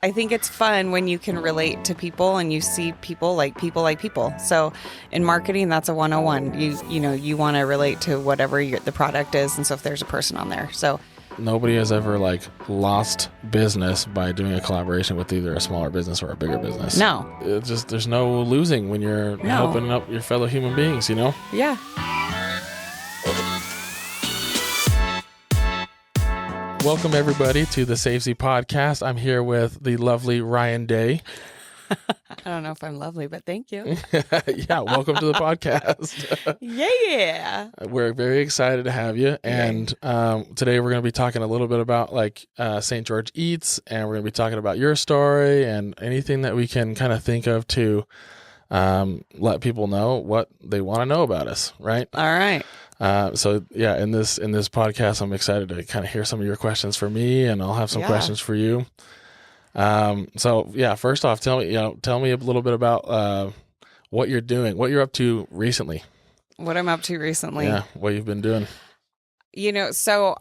I think it's fun when you can relate to people and you see people like people. So in marketing, that's a 101. You want to relate to whatever the product is. And so if there's a person on there, so nobody has ever like lost business by doing a collaboration with either a smaller business or a bigger business. No, it's just, there's no losing when you're helping up your fellow human beings, you know? Yeah. Welcome everybody to the Safety Podcast. I'm here with the lovely Ryanne Day. I don't know if I'm lovely, but thank you. Yeah, welcome to the podcast. Yeah. We're very excited to have you. And today we're going to be talking a little bit about like St. George Eats, and we're going to be talking about your story and anything that we can kind of think of to let people know what they want to know about us, right? All right. So yeah, in this podcast, I'm excited to kind of hear some of your questions for me, and I'll have some questions for you. So yeah, first off, tell me a little bit about what you're doing, what you're up to recently. What I'm up to recently. Yeah, what you've been doing. So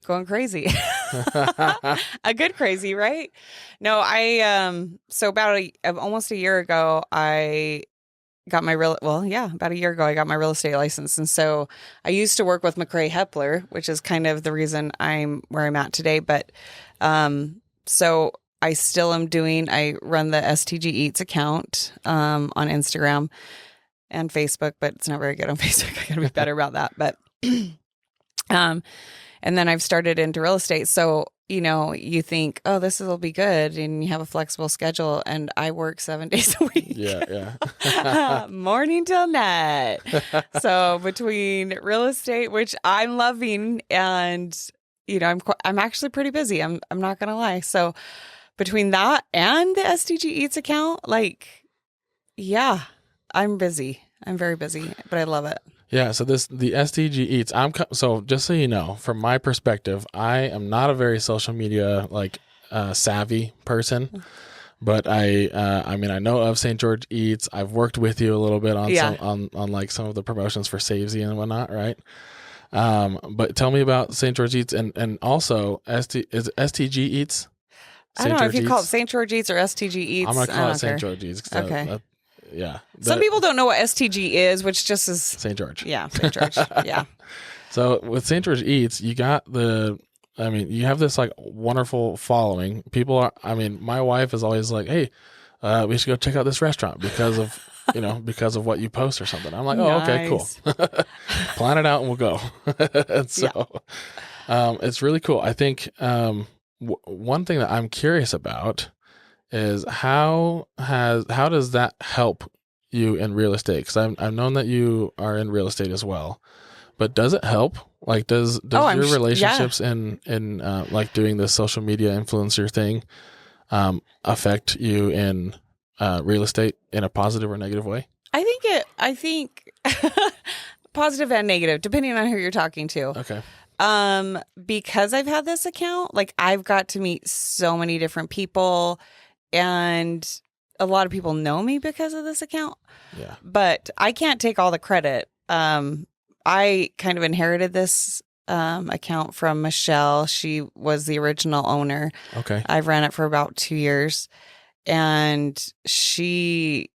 going crazy. A good crazy, right? No, so about almost a year ago, I got my about a year ago, I got my real estate license. And so I used to work with McRae Hepler, which is kind of the reason I'm where I'm at today. But, so I still am I run the STG Eats account, on Instagram and Facebook, but it's not very good on Facebook. I gotta be better about that. But, and then I've started into real estate. So, you think, oh, this will be good. And you have a flexible schedule. And I work 7 days a week. Yeah. Morning till night. So between real estate, which I'm loving, and, I'm actually pretty busy. I'm not going to lie. So between that and the STG Eats account, I'm busy. I'm very busy, but I love it. Yeah, so the STG Eats. So just so you know, from my perspective, I am not a very social media savvy person, but I know of St. George Eats. I've worked with you a little bit on some of the promotions for Savesy and whatnot, right? But tell me about St. George Eats and also STG Eats. I don't know if you call it St. George Eats or STG Eats. I'm gonna call it St. George Eats. Okay. Yeah. Some people don't know what STG is, which just is St. George. Yeah, St. George. Yeah. So with St. George Eats, you have this wonderful following. My wife is always like, hey, we should go check out this restaurant because of what you post or something. I'm like, oh, okay, cool. Plan it out and we'll go. And so it's really cool. I think one thing that I'm curious about is how does that help you in real estate? Because I've known that you are in real estate as well, but does it help? Like, does your relationships in doing this social media influencer thing affect you in real estate in a positive or negative way? I think positive and negative, depending on who you're talking to. Okay. Because I've had this account, I've got to meet so many different people. And a lot of people know me because of this account. Yeah. But I can't take all the credit. I kind of inherited this account from Michelle. She was the original owner. Okay. I've ran it for about 2 years. And she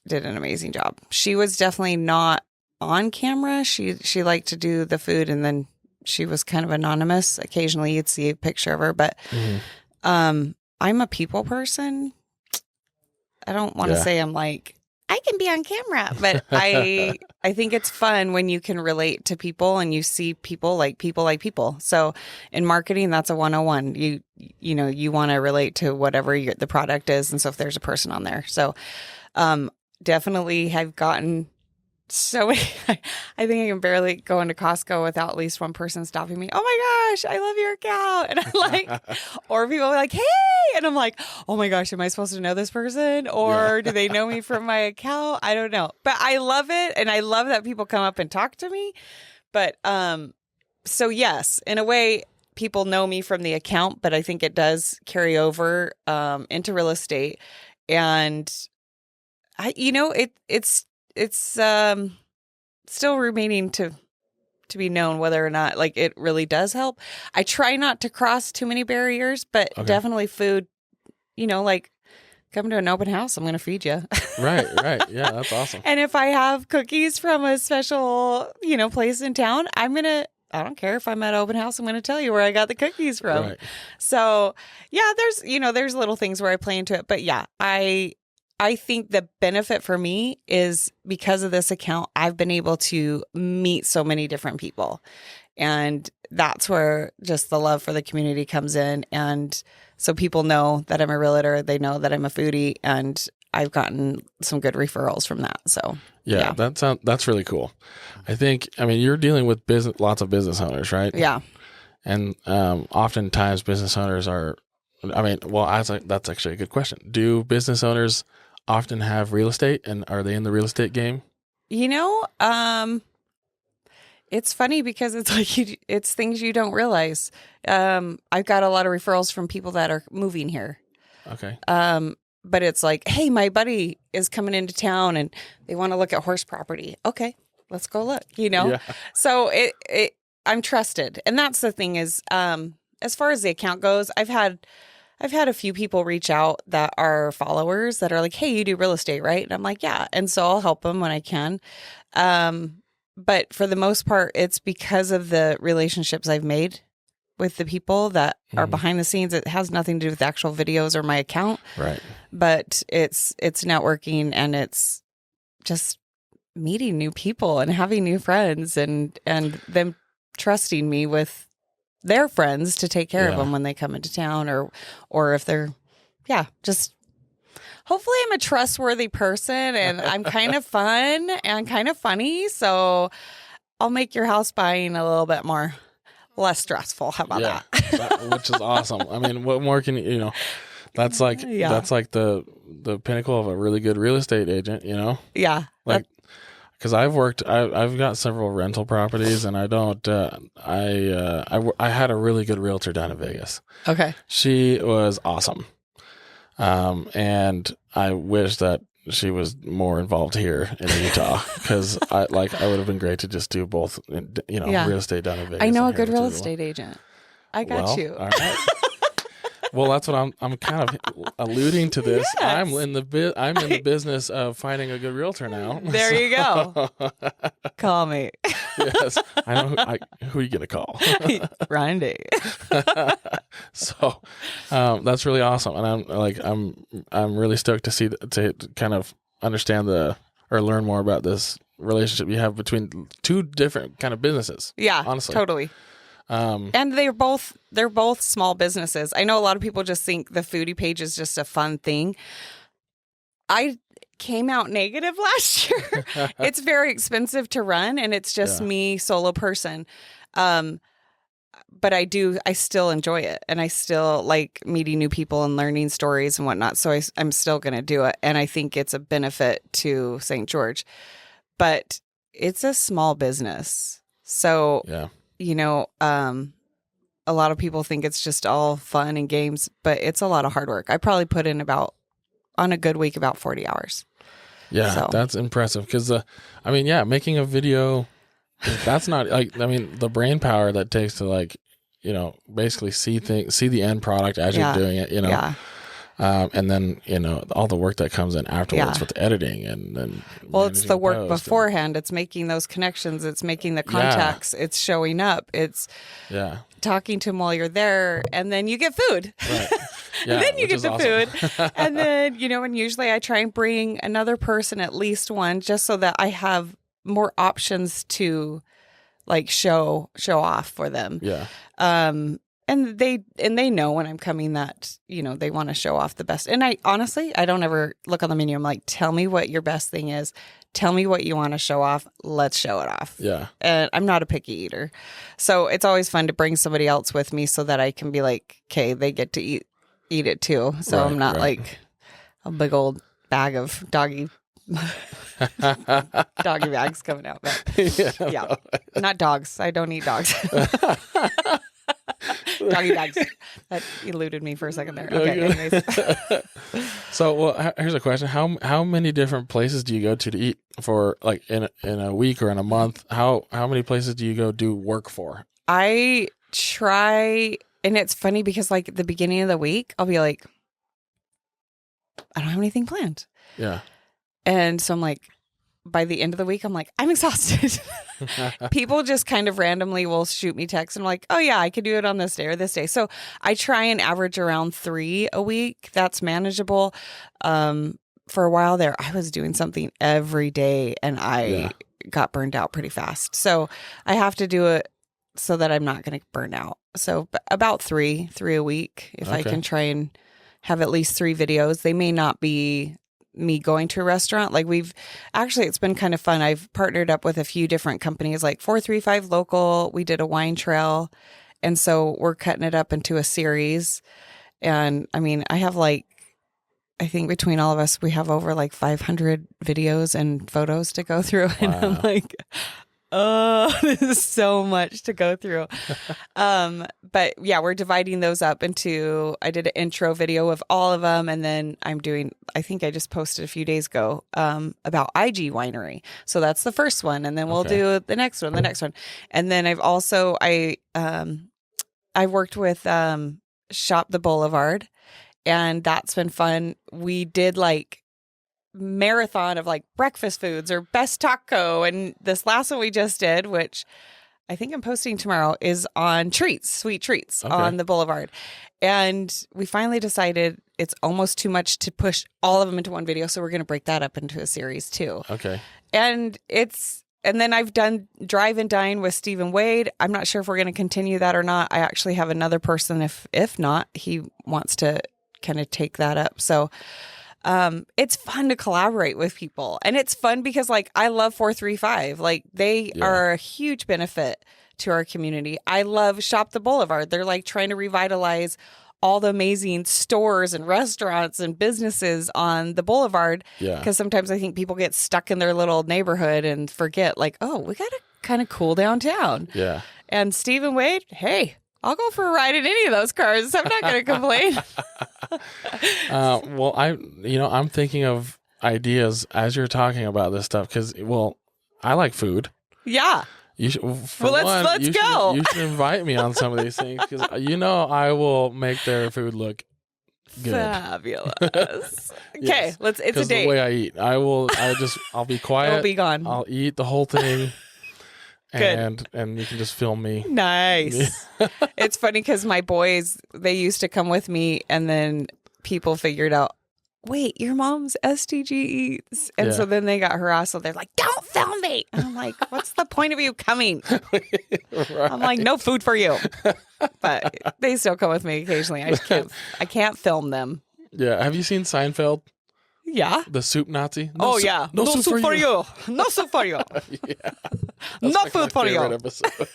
did an amazing job. She was definitely not on camera. She liked to do the food, and then she was kind of anonymous. Occasionally you'd see a picture of her. But I'm a people person. I don't want to say I'm I can be on camera, but I think it's fun when you can relate to people and you see people like people. So in marketing, that's a 101. You want to relate to whatever the product is. And so if there's a person on there. So definitely have gotten so many, I think I can barely go into Costco without at least one person stopping me. Oh my gosh, I love your account. And I'm or people are like, hey, and I'm like, oh my gosh, am I supposed to know this person? Or do they know me from my account? I don't know. But I love it. And I love that people come up and talk to me. But so yes, in a way, people know me from the account, but I think it does carry over into real estate. And it's still remaining to to be known whether or not like it really does help. I try not to cross too many barriers, but definitely food, like come to an open house, I'm going to feed you. Right. Yeah, that's awesome. And if I have cookies from a special, place in town, I don't care if I'm at open house, I'm going to tell you where I got the cookies from. Right. So yeah, there's little things where I play into it, but yeah, I think the benefit for me is because of this account, I've been able to meet so many different people. And that's where just the love for the community comes in. And so people know that I'm a realtor. They know that I'm a foodie, and I've gotten some good referrals from that. So yeah. That's really cool. I think, you're dealing with lots of business owners, right? Yeah. And oftentimes business owners are, that's actually a good question. Do business owners often have real estate, and are they in the real estate game? It's funny because it's like it's things you don't realize. I've got a lot of referrals from people that are moving here. Okay. But it's like, hey, my buddy is coming into town and they want to look at horse property. Okay, let's go look. Yeah. So I'm trusted, and that's the thing is, as far as the account goes, I've had a few people reach out that are followers that are like, hey, you do real estate, right? And I'm like, yeah. And so I'll help them when I can. But for the most part, it's because of the relationships I've made with the people that are behind the scenes. It has nothing to do with actual videos or my account. Right. But it's networking, and it's just meeting new people and having new friends and them trusting me with their friends to take care of them when they come into town or if they're, just hopefully I'm a trustworthy person, and I'm kind of fun and kind of funny. So I'll make your house buying a little bit less stressful. How about that? Which is awesome. What more can that's like, that's like the pinnacle of a really good real estate agent, Yeah. Like, because I've got several rental properties, and I had a really good realtor down in Vegas. Okay. She was awesome. And I wish that she was more involved here in Utah, because I would have been great to just do both, real estate down in Vegas. I know a good real estate agent. I got you. All right. Well, that's what I'm kind of alluding to this. Yes. I'm in the business of finding a good realtor now. There you go. Call me. Yes, I know who you gonna call. Ryanne. So that's really awesome, and I'm really stoked to kind of understand or learn more about this relationship you have between two different kind of businesses. Yeah, honestly, totally. And they're both small businesses. I know a lot of people just think the foodie page is just a fun thing. I came out negative last year. It's very expensive to run, and it's just me, solo person. But I still enjoy it, and I still like meeting new people and learning stories and whatnot. So I'm still going to do it. And I think it's a benefit to St. George, but it's a small business. So, a lot of people think it's just all fun and games, but it's a lot of hard work. I probably put in on a good week, about 40 hours. Yeah, so. That's impressive. Because, making a video, that's not the brain power that takes to basically see the end product as you're doing it, Yeah. And then, all the work that comes in afterwards with the editing and it's the work beforehand. It's making those connections. It's making the contacts. It's showing up. It's talking to them while you're there. And then you get food. Right. Yeah, and then you get the food. And then, and usually I try and bring another person, at least one, just so that I have more options to show off for them. Yeah. And they know when I'm coming that, they want to show off the best. And I don't ever look on the menu. I'm like, tell me what your best thing is. Tell me what you want to show off. Let's show it off. Yeah. And I'm not a picky eater. So it's always fun to bring somebody else with me so that I can be like, okay, they get to eat it too. So I'm not like a big old bag of doggy bags coming out. But, yeah. Not dogs. I don't eat dogs. Doggy bags. That eluded me for a second there. Okay. Anyways. So, well, here's a question: how many different places do you go to eat for, like in a week or in a month? How many places do you go do work for? I try, and it's funny because like at the beginning of the week, I'll be like, I don't have anything planned. Yeah. And so I'm like, by the end of the week, I'm like, I'm exhausted. People just kind of randomly will shoot me texts and I'm like, oh yeah, I could do it on this day or this day. So I try and average around 3 a week. That's manageable. For a while there, I was doing something every day and I got burned out pretty fast. So I have to do it so that I'm not going to burn out. So about three a week, if I can try and have at least 3 videos. They may not be me going to a restaurant. Like it's been kind of fun. I've partnered up with a few different companies like 435 Local. We did a wine trail. And so we're cutting it up into a series. And I mean, I have I think between all of us, we have over 500 videos and photos to go through. Wow. And I'm like, oh, this is so much to go through. But yeah, we're dividing those up into, I did an intro video of all of them. And then I think I just posted a few days ago, about IG Winery. So that's the first one. And then we'll do the next one. And then I've also, I've worked with, Shop the Boulevard, and that's been fun. We did marathon of breakfast foods or best taco, and this last one we just did, which I think I'm posting tomorrow, is on sweet treats on the Boulevard. And we finally decided it's almost too much to push all of them into one video, so we're going to break that up into a series too. And then I've done Drive and Dine with Stephen Wade. I'm not sure if we're going to continue that or not. I actually have another person, if not, he wants to kind of take that up. So it's fun to collaborate with people, and it's fun because I love 435. They are a huge benefit to our community. I love Shop the Boulevard. They're trying to revitalize all the amazing stores and restaurants and businesses on the Boulevard. Because sometimes I think people get stuck in their little neighborhood and forget oh, we got to kind of cool downtown. And Stephen Wade, hey, I'll go for a ride in any of those cars. I'm not going to complain. Well, I'm thinking of ideas as you're talking about this stuff because, I like food. Yeah. You should, let's go. You should invite me on some of these things because I will make their food look good. Fabulous. Okay, it's a date. The way I eat, I'll be quiet. I'll be gone. I'll eat the whole thing. And you can just film me. Nice. It's funny because my boys, they used to come with me, and then people figured out, wait, your mom's STG Eats. And so then they got harassed. So they're like, don't film me. And I'm like, what's the point of you coming? Right. I'm like, no food for you. But they still come with me occasionally. I can't film them. Yeah. Have you seen Seinfeld? Yeah. The soup Nazi? No soup for you. No soup for you. Yeah. No food for you. Episode.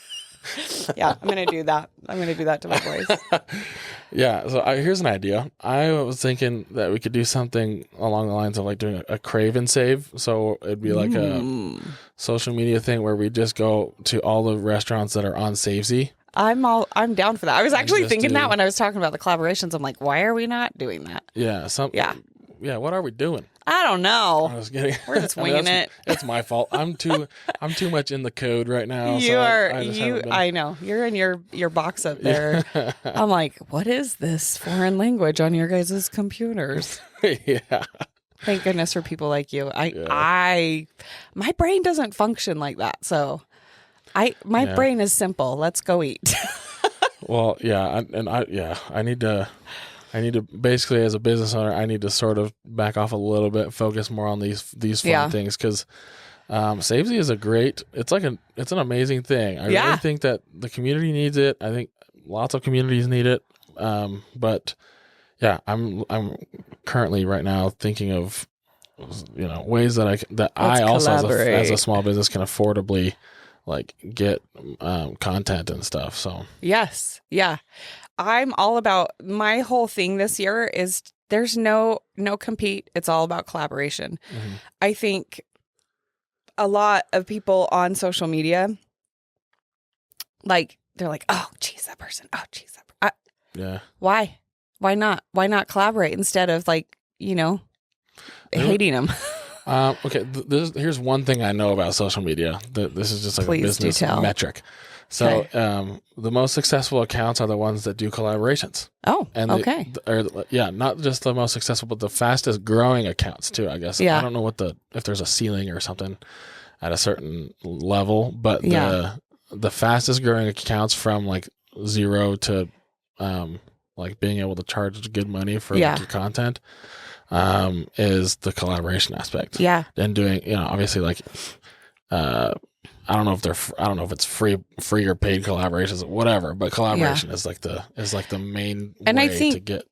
Yeah, I'm going to do that. I'm going to do that to my boys. Yeah. So here's an idea. I was thinking that we could do something along the lines of doing a crave and save. So it'd be a social media thing where we just go to all the restaurants that are on Savesy. I'm down for that. I was actually thinking that when I was talking about the collaborations. I'm like, why are we not doing that? Yeah. Yeah, what are we doing? I don't know. I was kidding. We're just winging it. It's my fault. I'm too much in the code right now. I know. You're in your box up there. I'm like, what is this foreign language on your guys' computers? Yeah. Thank goodness for people like you. My brain doesn't function like that. So my brain is simple. Let's go eat. Well, yeah, I need to basically, as a business owner, I need to sort of back off a little bit, focus more on these fun things because Savesy is it's an amazing thing. I really think that the community needs it. I think lots of communities need it. But yeah, I'm currently right now thinking of ways that I also as a small business can affordably get content and stuff. So yes, yeah. I'm all about, my whole thing this year is there's no compete. It's all about collaboration. Mm-hmm. I think a lot of people on social media, they're like, oh, geez, that person. Oh, geez, Yeah. why? Why not? Why not collaborate instead of like, hating them? Okay. Here's one thing I know about social media. This is just like Please a business do tell. metric. So, Okay. the most successful accounts are the ones that do collaborations. Oh, And okay. not just the most successful, but the fastest growing accounts too, I guess. Yeah. I don't know if there's a ceiling or something at a certain level, but Yeah. the fastest growing accounts from like 0 to, like being able to charge good money for like, your content, is the collaboration aspect. Yeah. And doing, obviously like, I don't know if it's free or paid collaborations, whatever, but collaboration is like the main And way I think, to get.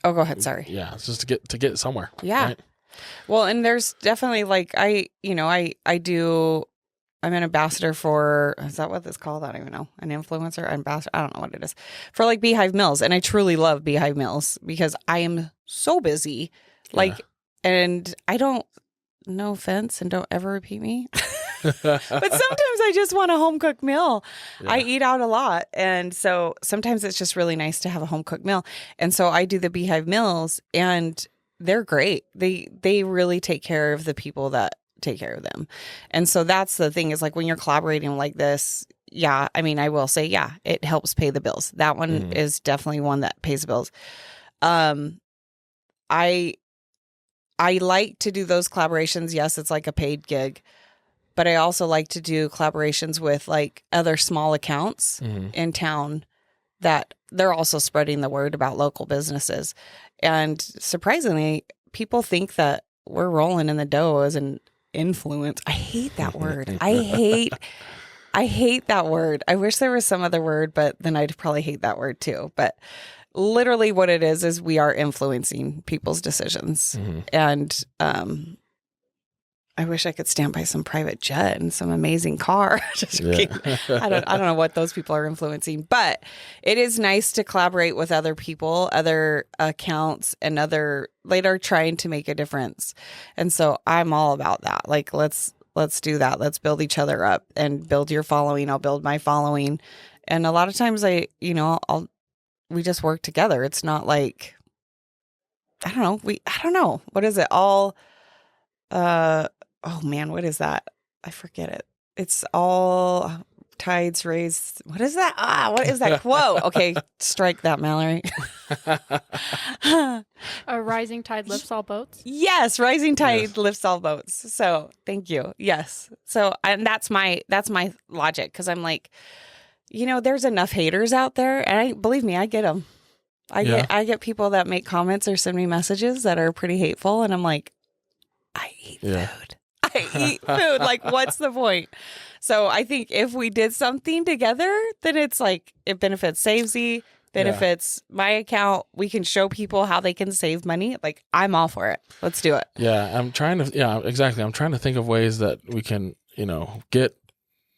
Oh, go ahead. Sorry. Yeah. It's just to get somewhere. Yeah. Right? Well, and there's definitely like, I'm an ambassador for, is that what it's called? I don't even know. An influencer, ambassador. I don't know what it is for like Beehive Mills. And I truly love Beehive Mills because I am so busy. Like, and I don't, no offense, and don't ever repeat me. But sometimes I just want a home cooked meal. Yeah. I eat out a lot. And so sometimes it's just really nice to have a home cooked meal. And so I do the Beehive Meals and they're great. They really take care of the people that take care of them. And so that's the thing is like when you're collaborating like this, yeah, I mean, I will say, yeah, it helps pay the bills. That one is definitely one that pays the bills. I like to do those collaborations. Yes, it's like a paid gig. But I also like to do collaborations with like other small accounts in town that they're also spreading the word about local businesses. And surprisingly, people think that we're rolling in the dough as an influence. I hate that word. I hate that word. I wish there was some other word, but then I'd probably hate that word too. But literally what it is we are influencing people's decisions. And, I wish I could stand by some private jet and some amazing car. Just kidding. I don't know what those people are influencing, but it is nice to collaborate with other people, other accounts, and that are trying to make a difference. And so I'm all about that. Like, let's do that. Let's build each other up and build your following. I'll build my following. And a lot of times we just work together. It's not like, I don't know. What is it? Oh man, what is that? I forget it. It's all tides raise. What is that? What is that quote? Okay, strike that, Mallory. A rising tide lifts all boats. Yes, rising tide lifts all boats. So thank you. Yes. So and that's my logic because I'm like, there's enough haters out there, and believe me, I get them. I get people that make comments or send me messages that are pretty hateful, and I'm like, I eat food. I eat food. Like, what's the point? So I think if we did something together, then it's like it benefits Savesy, benefits my account. We can show people how they can save money. Like, I'm all for it. Let's do it. Yeah, exactly. I'm trying to think of ways that we can, get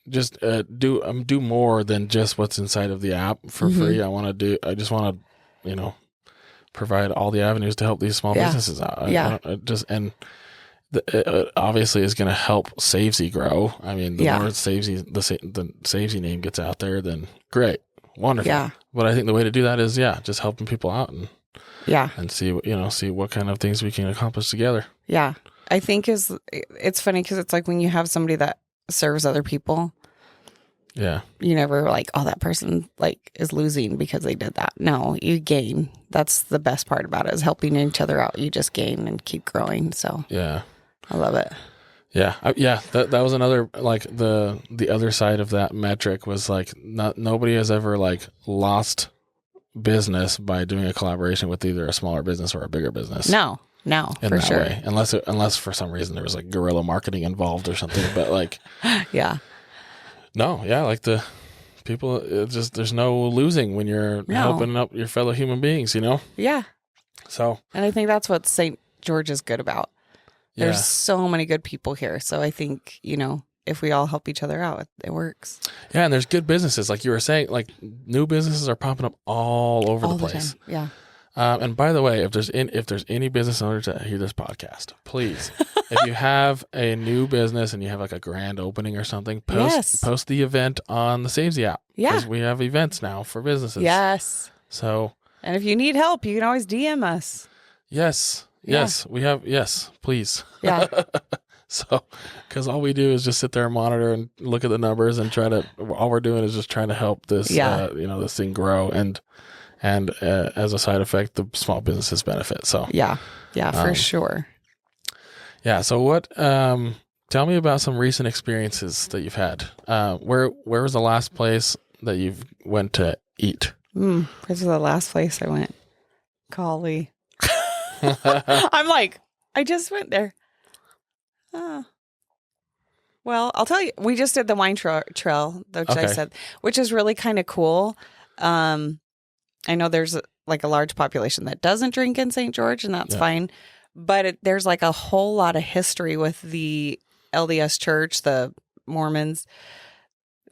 just do more than just what's inside of the app for free. I just want to, provide all the avenues to help these small businesses out. It obviously is going to help Savesy grow. I mean, the more Savesy, the Savesy name gets out there, then great, wonderful. Yeah. But I think the way to do that is, just helping people out and see what kind of things we can accomplish together. Yeah, I think it's funny because it's like when you have somebody that serves other people. Yeah. You never like, oh, that person like is losing because they did that. No, you gain. That's the best part about it is helping each other out. You just gain and keep growing. So yeah. I love it. Yeah. That was another, like the other side of that metric was like nobody has ever like lost business by doing a collaboration with either a smaller business or a bigger business. No, for sure. Way. Unless for some reason there was like guerrilla marketing involved or something, but like, yeah. No. Yeah. Like the people, there's no losing when you're helping up your fellow human beings, Yeah. So. And I think that's what St. George is good about. There's so many good people here. So I think, if we all help each other out, it works. Yeah. And there's good businesses. Like you were saying, like new businesses are popping up all over the place. Yeah. And by the way, if there's any business owners that hear this podcast, please, if you have a new business and you have like a grand opening or something, post the event on the Savesy app. Yeah. Because we have events now for businesses. Yes. So. And if you need help, you can always DM us. Yes. Yes. We have. Yes. Please. Yeah. So, because all we do is just sit there and monitor and look at the numbers and all we're doing is just trying to help this, this thing grow and as a side effect, the small businesses benefit. So yeah, for sure. Yeah. So what? Tell me about some recent experiences that you've had. Where was the last place that you went to eat? This was the last place I went. Golly, I'm like, I just went there. Well, I'll tell you, we just did the wine trail, which I said, which is really kind of cool. I know there's like a large population that doesn't drink in St. George, and that's fine. But there's like a whole lot of history with the LDS Church, the Mormons,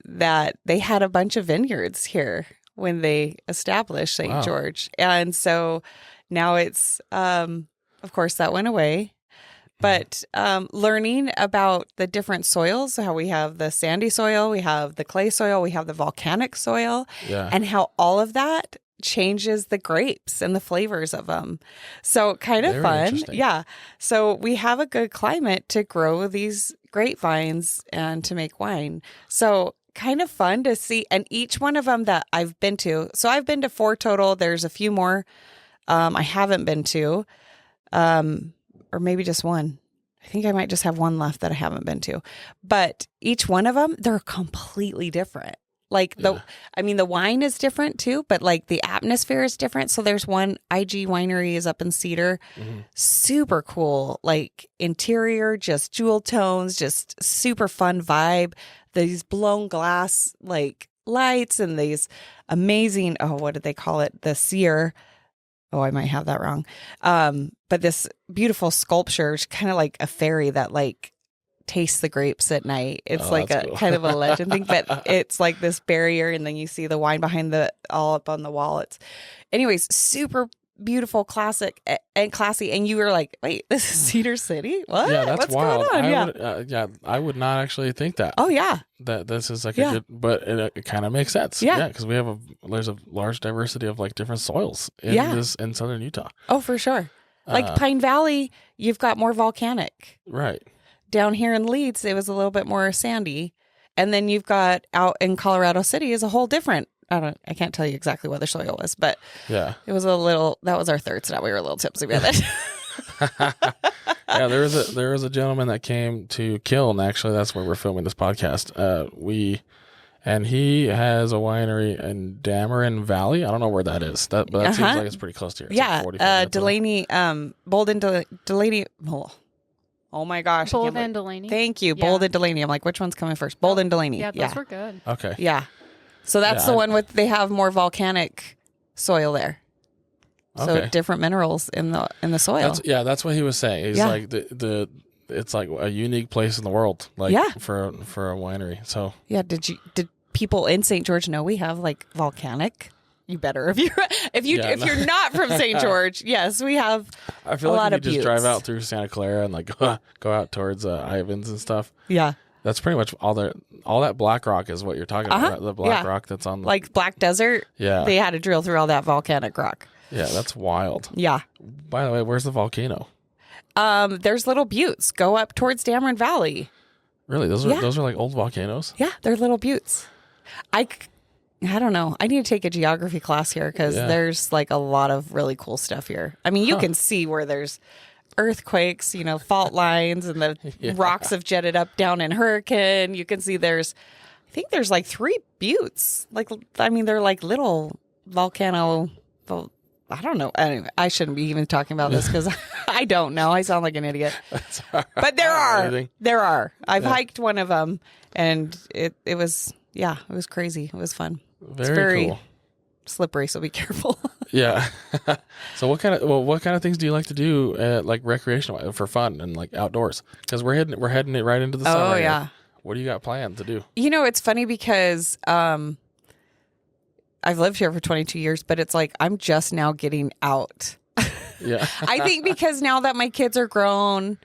that they had a bunch of vineyards here when they established St. George. And so now it's, of course, that went away. But learning about the different soils, how we have the sandy soil, we have the clay soil, we have the volcanic soil, and how all of that changes the grapes and the flavors of them. So kind of fun. Yeah. So we have a good climate to grow these grapevines and to make wine. So kind of fun to see. And each one of them that I've been to, so I've been to 4 total. There's a few more I haven't been to. Or maybe just one. I think I might just have one left that I haven't been to. But each one of them, they're completely different. Like the wine is different too, but like the atmosphere is different. So there's one IG Winery is up in Cedar. Super cool. Like interior, just jewel tones, just super fun vibe. These blown glass like lights and these amazing, what did they call it? The sear. Oh, I might have that wrong. But this beautiful sculpture, kind of like a fairy that like tastes the grapes at night. It's like a cool. Kind of a legend thing, but it's like this barrier, and then you see the wine behind all up on the wall. It's, anyways, super beautiful, classic and classy. And you were like, wait, this is Cedar City? What? Yeah, that's What's wild. going on? I would not actually think that. Oh yeah, that this is like a good, but it kind of makes sense. Yeah, because there's a large diversity of like different soils in southern Utah. Oh, for sure. Like Pine Valley, you've got more volcanic. Right. Down here in Leeds, it was a little bit more sandy. And then you've got out in Colorado City is a whole different, I can't tell you exactly what the soil was, but it was that was our third stop. We were a little tipsy with it. Yeah, there was a gentleman that came to Kiln. Actually, that's where we're filming this podcast. And he has a winery in Dameron Valley. I don't know where that is. But that seems like it's pretty close to here. It's like 45 minutes Delaney, Bolden Delaney. Oh my gosh. Bolden Delaney. Thank you. Yeah. Bolden Delaney. I'm like, which one's coming first? Bolden Delaney. Yeah, those were good. Okay. Yeah. So that's the one they have more volcanic soil there. So different minerals in the soil. That's what he was saying. He's like it's like a unique place in the world, like for a winery. So did people in St. George know we have like volcanic? You better if you're not from St. George. Yes, we have. I feel like if you just drive out through Santa Clara and like go out towards Ivans and stuff. Yeah, that's pretty much all that black rock is what you're talking about. Right? The black rock that's on like Black Desert. Yeah, they had to drill through all that volcanic rock. Yeah, that's wild. Yeah. By the way, where's the volcano? There's little buttes. Go up towards Dameron Valley. Really? Those are like old volcanoes? Yeah, they're little buttes. I don't know. I need to take a geography class here because there's like a lot of really cool stuff here. I mean, you can see where there's earthquakes, fault lines, and the rocks have jetted up down in hurricane. You can see I think there's like 3 buttes. They're like little volcano. I don't know. Anyway, I shouldn't be even talking about this because I don't know. I sound like an idiot. But there are. I've hiked one of them, and it was crazy. It was fun. It's very cool. Slippery, so be careful. Yeah. So what kind of things do you like to do like recreational for fun and like outdoors? Because we're heading it right into the summer. Oh yeah. What do you got planned to do? It's funny because I've lived here for 22 years, but it's like I'm just now getting out. Yeah. I think because now that my kids are grown,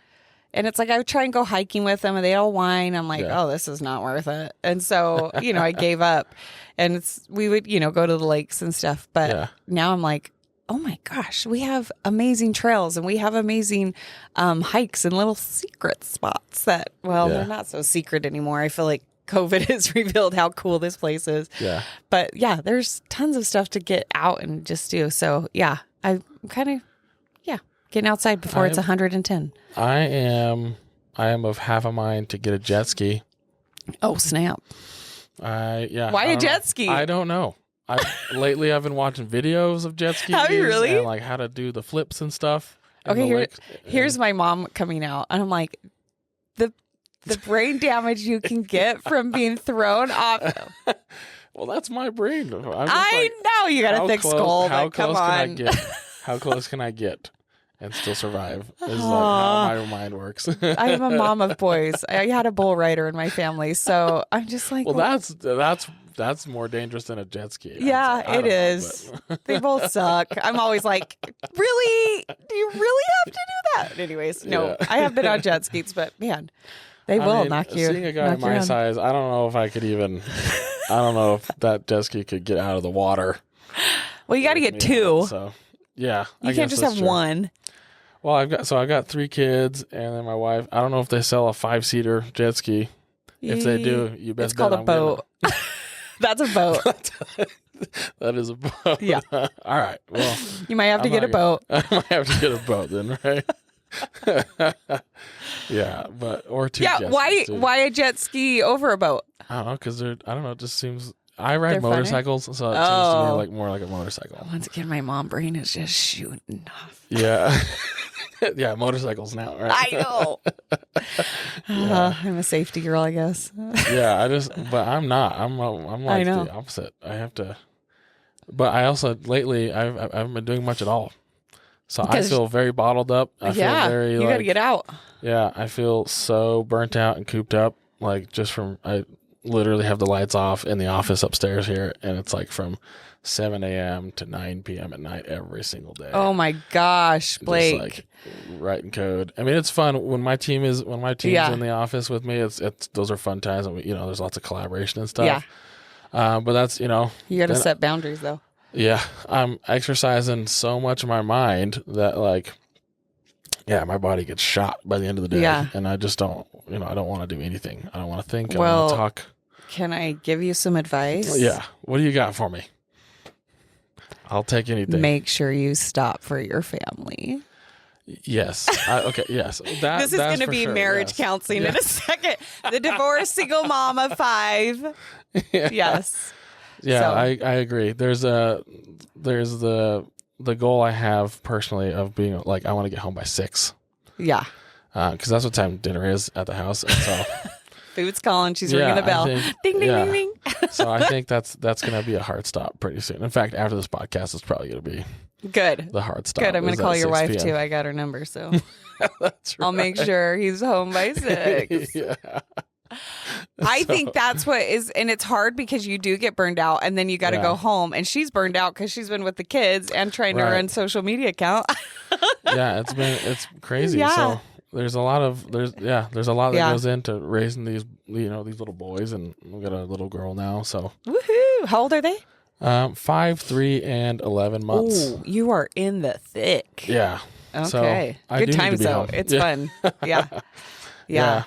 and it's like I would try and go hiking with them and they all whine. I'm like, Yeah. oh, this is not worth it. And so, I gave up. And we would, go to the lakes and stuff. But now I'm like, oh my gosh, we have amazing trails and we have amazing hikes and little secret spots that, they're not so secret anymore. I feel like COVID has revealed how cool this place is. Yeah. But yeah, there's tons of stuff to get out and just do. So yeah, I'm kind of, getting outside before it's 110. I am of half a mind to get a jet ski. Oh, snap. Why a jet ski? I don't know. Lately I've been watching videos of jet skis. Have you really? And like how to do the flips and stuff. Okay, here's my mom coming out. And I'm like, the brain damage you can get from being thrown off. Well, that's my brain. I know you got a thick skull, but come on. How close can I get and still survive? This is like how my mind works. I am a mom of boys. I had a bull rider in my family, so I'm just like, well, that's more dangerous than a jet ski. Yeah, it is. They both suck. I'm always like, really? Do you really have to do that? Anyways, no, I have been on jet skis, but man, they will knock you. Seeing a guy my size, I don't know if I could even. I don't know if that jet ski could get out of the water. Well, you got to get two. So yeah, you can't just have one. Well, I've got 3 kids, and then my wife. I don't know if they sell a 5-seater jet ski. If they do, you best. It's called a boat. That's a boat. That is a boat. Yeah. All right. Well, you might have to get a boat. I might have to get a boat then, right? Yeah, or 2. Yeah. Why a jet ski over a boat? I don't know, because I don't know. It just seems. I ride They're motorcycles, so it seems to me like more like a motorcycle. Once again, my mom brain is just shooting off. Yeah. Yeah, motorcycles now, right? I know. I'm a safety girl, I guess. Yeah, but I'm not. I'm like the opposite. I have to. But I also lately I haven't been doing much at all, so I feel very bottled up. I feel very you got to get out. Yeah, I feel so burnt out and cooped up. Like just from I literally have the lights off in the office upstairs here, and it's like from 7 a.m. to 9 p.m. at night every single day. Oh my gosh, Blake! Just like writing code. I mean, it's fun when my team's in the office with me. It's those are fun times, and there's lots of collaboration and stuff. Yeah. But that's you got to set boundaries though. Yeah, I'm exercising so much of my mind that my body gets shot by the end of the day. Yeah. And I just don't. I don't want to do anything. I don't want to think. I don't want to talk. Can I give you some advice? Yeah. What do you got for me? I'll take anything. Make sure you stop for your family. Yes. Okay. Yes. This is going to be marriage counseling in a second. The divorced single mom of 5. Yeah. Yes. Yeah, So. I agree. There's the goal I have personally of being like I want to get home by 6. Yeah. Because that's what time dinner is at the house. And so food's calling. She's ringing the bell. Ding, ding, ding, ding. So I think that's going to be a hard stop pretty soon. In fact, after this podcast, it's probably going to be good. The hard stop. Good. I'm going to call your wife PM. too. I got her number, so that's right. I'll make sure he's home by 6. Yeah. I think that's what is, and it's hard because you do get burned out, and then you got to go home, and she's burned out because she's been with the kids and trying to run social media account. Yeah, it's crazy. Yeah. So there's a lot that goes into raising these these little boys, and we got a little girl now. So woohoo! How old are they? 5, 3, and 11 months. Ooh, you are in the thick. Yeah. Okay. So good times though. Home. It's fun. Yeah.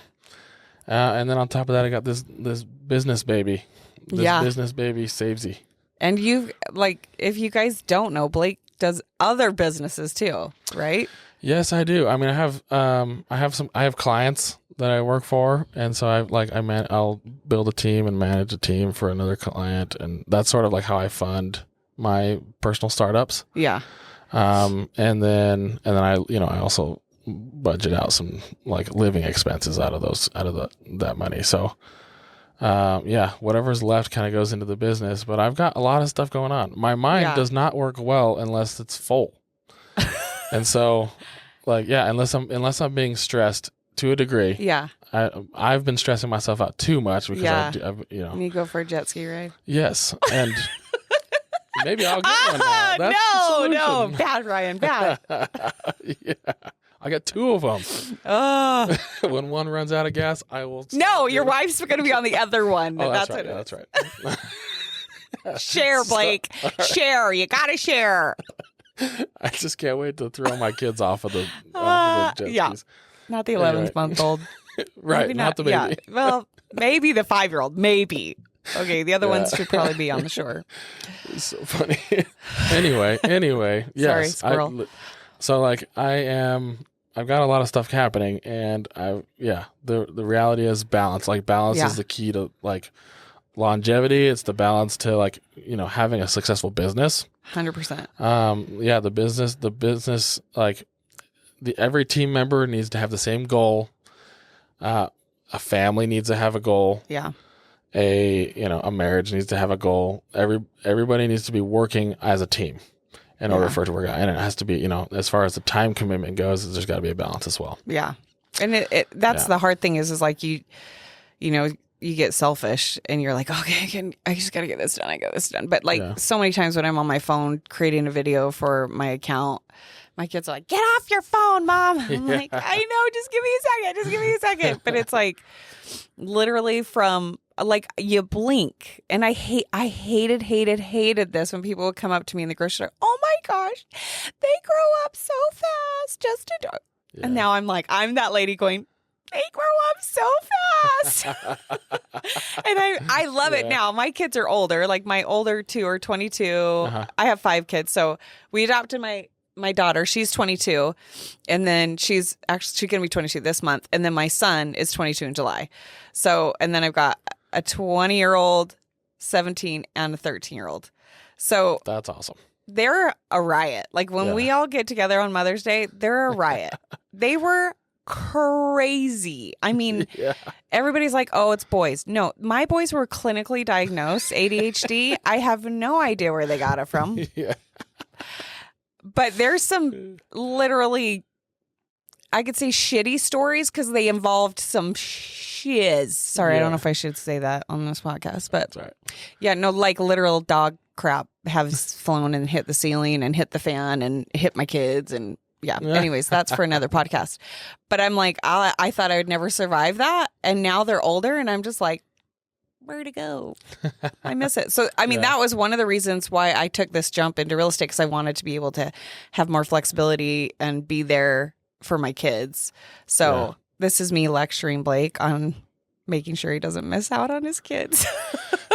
And then on top of that, I got this business baby. This business baby savesy. And if you guys don't know, Blake does other businesses too, right? Yes, I do. I mean, I have clients that I work for, and so I'll build a team and manage a team for another client, and that's sort of like how I fund my personal startups. Yeah. And then I also budget out some living expenses out of that money. So whatever's left kind of goes into the business, but I've got a lot of stuff going on. My mind does not work well unless it's full. And so unless I'm being stressed to a degree. Yeah. I've been stressing myself out too much because you need to go for a jet ski ride. Yes. And Maybe I'll get one now. That's no, the no, solution. bad, Ryan, bad. Yeah. I got 2 of them. Oh, When one runs out of gas, I will. no, your wife's going to be on the other one. Oh, that's right. what Yeah, it that's right. is. Share, Blake. Share. You got to share. I just can't wait to throw my kids off of the jet yeah. skis. Not the Anyway. 11th month old. Right, Maybe not the baby. Yeah. Well, maybe the 5-year-old. Maybe. Okay, the other Yeah. ones should probably be on the shore. It's so funny. Anyway, yes. Sorry, squirrel. I've got a lot of stuff happening, and the reality is balance. Like, balance Yeah. is the key to, like, longevity. It's the balance to, like, having a successful business. 100%. The business, like, every team member needs to have the same goal. A family needs to have a goal. Yeah. A marriage needs to have a goal. Everybody needs to be working as a team in order for it to work out. And it has to be, as far as the time commitment goes, there's got to be a balance as well. Yeah. And that's the hard thing is like you get selfish and you're like, okay, I just got to get this done. I got this done. But like so many times when I'm on my phone creating a video for my account, my kids are like, get off your phone, Mom. I'm like, I know, just give me a second. But it's like literally from like you blink. And I hated this when people would come up to me in the grocery store. Oh my gosh, they grow up so fast just to do. Yeah. And now I'm that lady going, they grow up so fast. And I love it now. My kids are older. Like my older 2 are 22. I have 5 kids. So we adopted my daughter. She's 22. And then she's going to be 22 this month. And then my son is 22 in July. So, and then I've got a 20-year-old, 17, and a 13-year-old. So that's awesome. They're a riot. Like when we all get together on Mother's Day, they're a riot. They were crazy. I mean, everybody's like, oh, it's boys. No, my boys were clinically diagnosed ADHD. I have no idea where they got it from. Yeah. But there's some literally, I could say shitty stories because they involved some shiz. Sorry, I don't know if I should say that on this podcast, but like literal dog crap has flown and hit the ceiling and hit the fan and hit my kids and anyways, that's for another podcast. But I'm like, I thought I would never survive that. And now they're older and I'm just like, where to go? I miss it. So, I mean, that was one of the reasons why I took this jump into real estate because I wanted to be able to have more flexibility and be there for my kids. So this is me lecturing Blake on making sure he doesn't miss out on his kids.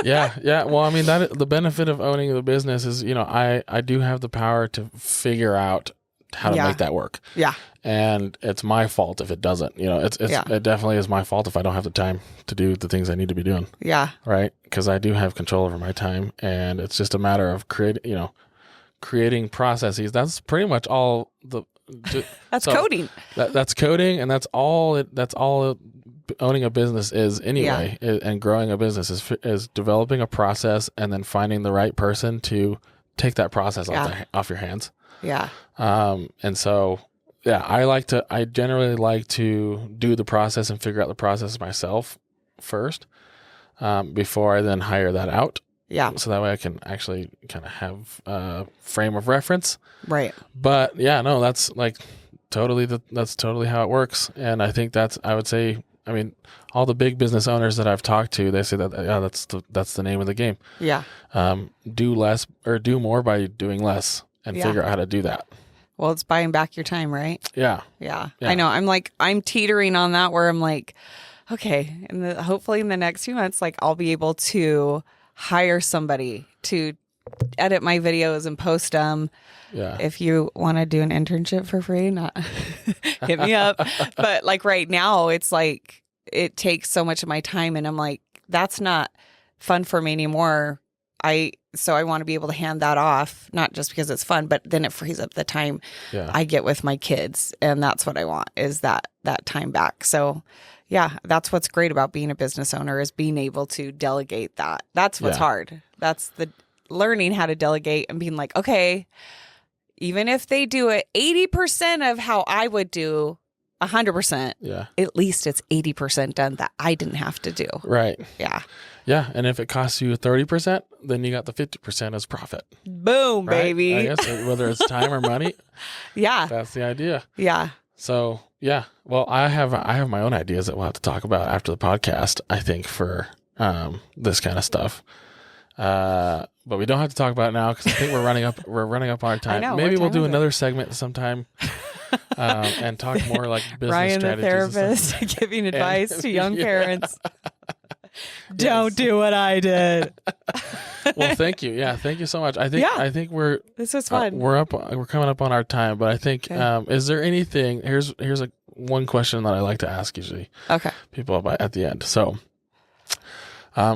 Yeah. Well, I mean, the benefit of owning the business is, I do have the power to figure out how to make that work. Yeah. And it's my fault if it doesn't. It definitely is my fault if I don't have the time to do the things I need to be doing. Yeah. Right? Because I do have control over my time, and it's just a matter of creating processes. That's pretty much all that's coding. That's coding, and that's all owning a business is anyway. And growing a business is developing a process and then finding the right person to take that process off your hands. Yeah. And so, I generally like to do the process and figure out the process myself first, before I then hire that out. Yeah. So that way I can actually kind of have a frame of reference. Right. But that's like that's totally how it works. And I think I mean, all the big business owners that I've talked to, they say that, that's the name of the game. Yeah. Do less or do more by doing less and figure out how to do that. Well, it's buying back your time, right? Yeah. Yeah. I know. I'm teetering on that where I'm like, okay, and hopefully in the next few months, like I'll be able to hire somebody to edit my videos and post them. Yeah. If you want to do an internship for free, hit me up. But like right now, it's like it takes so much of my time, and I'm like, that's not fun for me anymore. So I want to be able to hand that off, not just because it's fun, but then it frees up the time I get with my kids. And that's what I want, is that time back. So that's what's great about being a business owner, is being able to delegate that. That's what's hard. That's the learning how to delegate and being like, okay, even if they do it 80% of how I would do, 100%. Yeah. At least it's 80% done that I didn't have to do. Right. Yeah. Yeah. And if it costs you 30%, then you got the 50% as profit. Boom, Right? baby. I guess whether it's time or money, Yeah. that's the idea. Yeah. So yeah. Well, I have my own ideas that we'll have to talk about after the podcast, I think, for this kind of stuff. But we don't have to talk about it now because I think we're running up on our time. I know, Maybe what we'll time do is it? another segment sometime and talk more like business Ryan, the strategies and stuff. therapist, giving advice to young Yeah. parents. Don't do what I did. Well, thank you. Yeah, thank you so much. I think we're This was fun. we're coming up on our time, but I think Okay. is there anything? Here's one question that I like to ask usually Okay. people about at the end. So,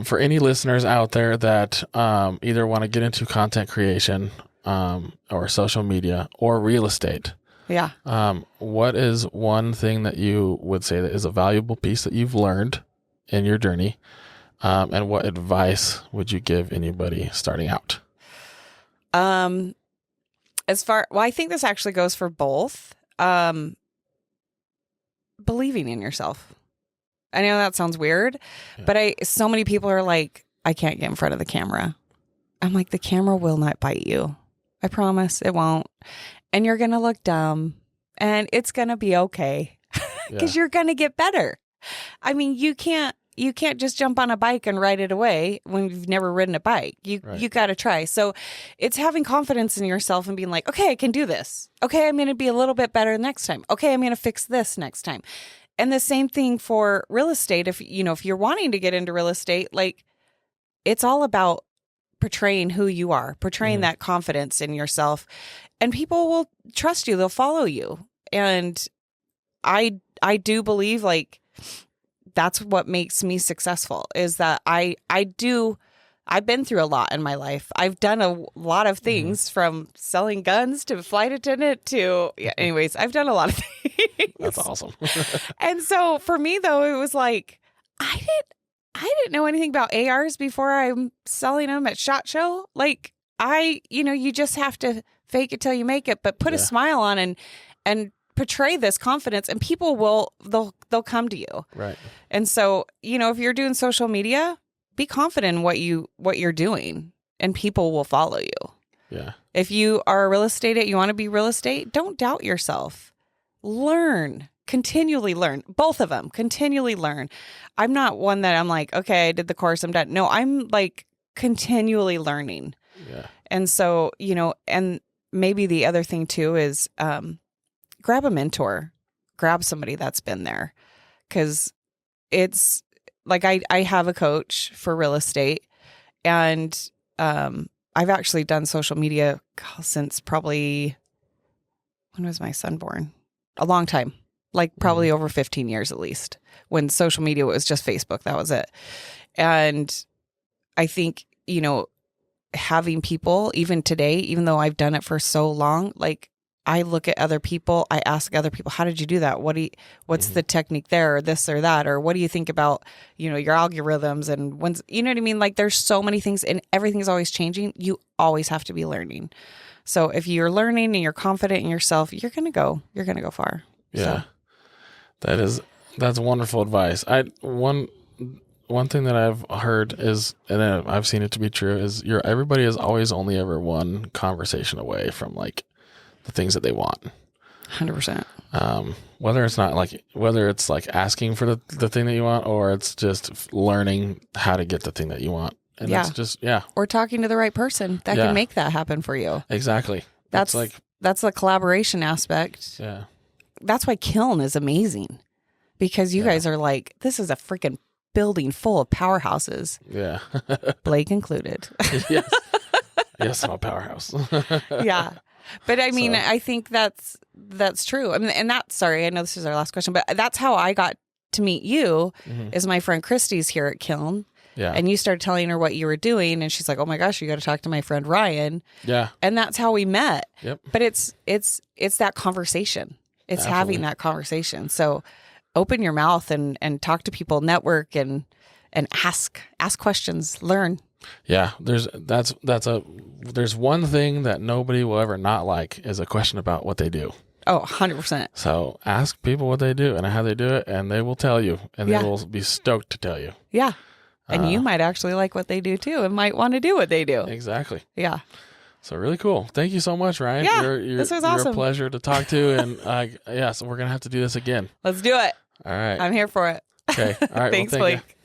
for any listeners out there that either want to get into content creation or social media or real estate, Yeah. what is one thing that you would say that is a valuable piece that you've learned in your journey? And what advice would you give anybody starting out? I think this actually goes for both. Believing in yourself. I know that sounds weird, but so many people are like, I can't get in front of the camera. I'm like, the camera will not bite you. I promise it won't. And you're going to look dumb and it's going to be okay because you're going to get better. I mean, you can't just jump on a bike and ride it away when you've never ridden a bike. You got to try. So it's having confidence in yourself and being like, okay, I can do this. Okay, I'm going to be a little bit better next time. Okay, I'm going to fix this next time. And the same thing for real estate. If you're wanting to get into real estate, like it's all about portraying who you are, portraying that confidence in yourself, and people will trust you. They'll follow you. And I do believe like that's what makes me successful is that I've been through a lot in my life. I've done a lot of things from selling guns to flight attendant to, anyways, I've done a lot of things. That's awesome. And so for me though, it was like, I didn't know anything about ARs before I'm selling them at SHOT Show. Like you just have to fake it till you make it, but put a smile on and portray this confidence and people they'll come to you. Right. And so, if you're doing social media, be confident in what you're doing and people will follow you. Yeah. If you are a real estate agent, you want to be real estate, don't doubt yourself. Learn, continually learn. Both of them, continually learn. I'm not one that I'm like, okay, I did the course, I'm done. No, I'm like continually learning. Yeah. And so, and maybe the other thing too is grab a mentor, grab somebody that's been there. Cause it's like, I have a coach for real estate and, I've actually done social media since probably, when was my son born? A long time, like probably over 15 years at least, when social media was just Facebook. That was it. And I think, having people even today, even though I've done it for so long, like I look at other people, I ask other people, how did you do that? What's the technique there or this or that? Or what do you think about, your algorithms and when's, you know what I mean? Like there's so many things and everything's always changing. You always have to be learning. So if you're learning and you're confident in yourself, you're going to go far. Yeah. So. That's wonderful advice. One thing that I've heard is, and I've seen it to be true, is everybody is always only ever one conversation away from like the things that they want. 100%. Whether it's like asking for the thing that you want, or it's just learning how to get the thing that you want. And it's just, or talking to the right person that can make that happen for you. Exactly. That's the collaboration aspect. Yeah. That's why Kiln is amazing because you guys are like, this is a freaking building full of powerhouses. Yeah. Blake included. Yes. Yes, I'm a powerhouse. Yeah. But I mean, I think that's true. I mean, and sorry, I know this is our last question, but that's how I got to meet you is my friend Christy's here at Kiln. Yeah. And you started telling her what you were doing and she's like, oh my gosh, you got to talk to my friend Ryan. Yeah. And that's how we met. Yep. But it's that conversation. It's having that conversation. So open your mouth and talk to people, network and ask questions, learn. Yeah, there's one thing that nobody will ever not like is a question about what they do. Oh, 100%. So ask people what they do and how they do it, and they will tell you, and Yeah. they will be stoked to tell you. Yeah. And you might actually like what they do too and might want to do what they do. Exactly. Yeah. So really cool. Thank you so much, Ryanne. Yeah, You're this was awesome. a pleasure to talk to, and so we're gonna have to do this again. Let's do it. All right. I'm here for it. Okay. All right. Thanks, well, thank you. Blake.